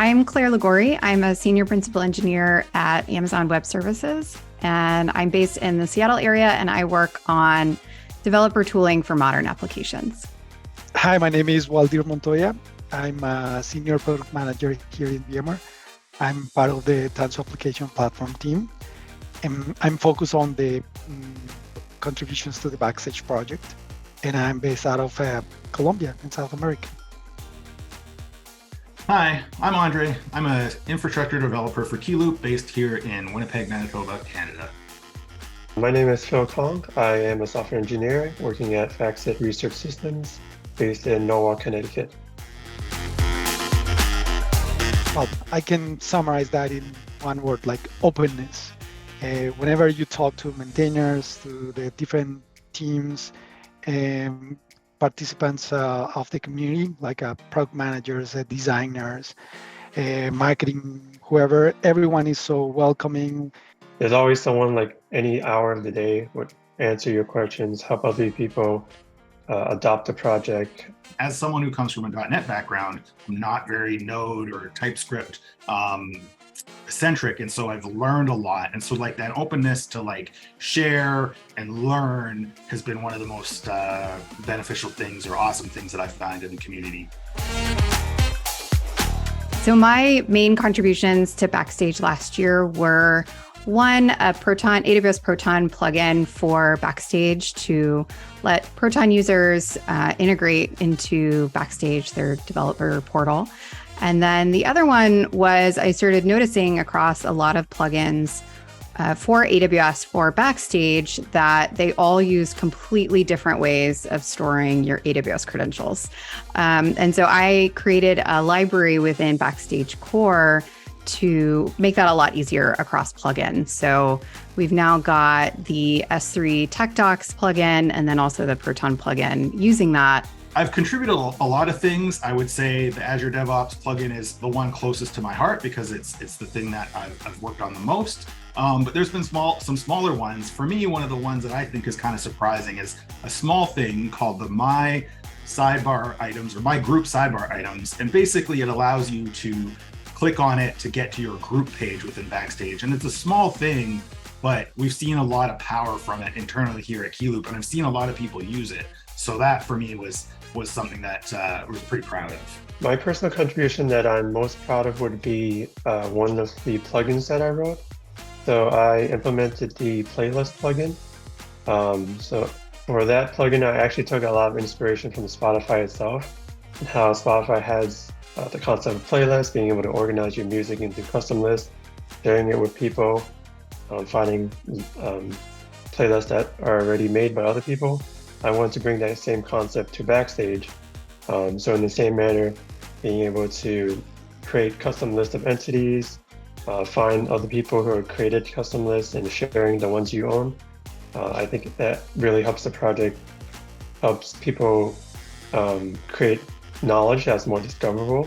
I'm Claire Ligori. I'm a senior principal engineer at Amazon Web Services, and I'm based in the Seattle area, and I work on developer tooling for modern applications. Hi, my name is Waldir Montoya. I'm a senior product manager here in VMware. I'm part of the Tanzu application platform team, and I'm focused on the contributions to the Backstage project, and I'm based out of Colombia in South America. Hi, I'm Andre. I'm an infrastructure developer for Keyloop based here in Winnipeg, Manitoba, Canada. My name is Phil Kong. I am a software engineer working at FactSet Research Systems based in Norwalk, Connecticut. Well, I can summarize that in one word, like openness. Whenever you talk to maintainers, to the different teams, participants of the community, like product managers, designers, marketing, whoever, everyone is so welcoming. There's always someone like any hour of the day would answer your questions, help other people adopt a project. As someone who comes from a .NET background, I'm not very Node or TypeScript centric, and so I've learned a lot. And so like that openness to like share and learn has been one of the most beneficial things or awesome things that I find in the community. So my main contributions to Backstage last year were one, a AWS Proton plugin for Backstage to let Proton users integrate into Backstage, their developer portal. And then the other one was I started noticing across a lot of plugins for AWS for Backstage that they all use completely different ways of storing your AWS credentials. And so I created a library within Backstage Core to make that a lot easier across plugins. So we've now got the S3 Tech Docs plugin and then also the Proton plugin using that. I've contributed a lot of things. I would say the Azure DevOps plugin is the one closest to my heart because it's the thing that I've worked on the most. But there's been some smaller ones. For me, one of the ones that I think is kind of surprising is a small thing called the My Sidebar Items or My Group Sidebar Items. And basically it allows you to click on it to get to your group page within Backstage. And it's a small thing, but we've seen a lot of power from it internally here at Keyloop, and I've seen a lot of people use it. So that for me was something that I was pretty proud of. My personal contribution that I'm most proud of would be one of the plugins that I wrote. So I implemented the playlist plugin. So for that plugin, I actually took a lot of inspiration from Spotify itself and how Spotify has the concept of playlist, being able to organize your music into custom lists, sharing it with people, finding playlists that are already made by other people. I wanted to bring that same concept to Backstage. So in the same manner, being able to create custom lists of entities, find other people who have created custom lists and sharing the ones you own. I think that really helps the project, helps people create knowledge that's more discoverable.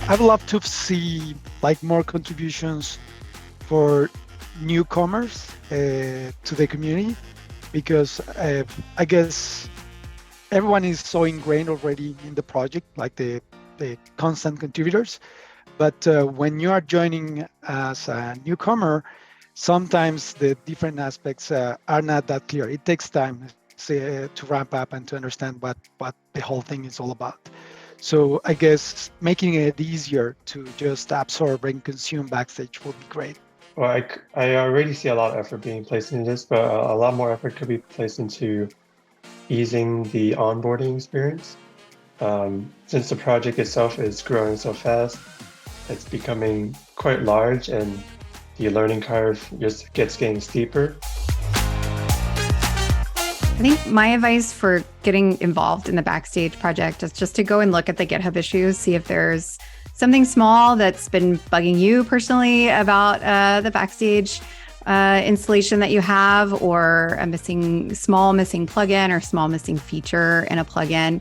I'd love to see like more contributions for newcomers to the community, because I guess everyone is so ingrained already in the project, like the constant contributors. But when you are joining as a newcomer, sometimes the different aspects are not that clear. It takes time to ramp up and to understand what the whole thing is all about. So I guess making it easier to just absorb and consume Backstage would be great. Well, I already see a lot of effort being placed into this, but a lot more effort could be placed into easing the onboarding experience. Since the project itself is growing so fast, it's becoming quite large and the learning curve just getting steeper. I think my advice for getting involved in the Backstage project is just to go and look at the GitHub issues, see if there's something small that's been bugging you personally about the Backstage installation that you have, or a small missing plugin or small missing feature in a plugin.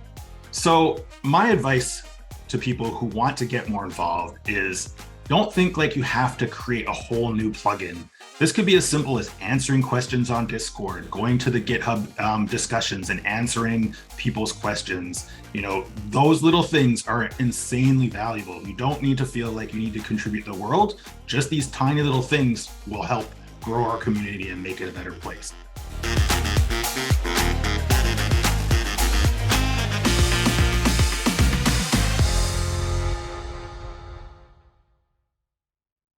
So my advice to people who want to get more involved is Don't think like you have to create a whole new plugin. This could be as simple as answering questions on Discord, going to the GitHub discussions and answering people's questions. You know, those little things are insanely valuable. You don't need to feel like you need to contribute to the world. Just these tiny little things will help grow our community and make it a better place.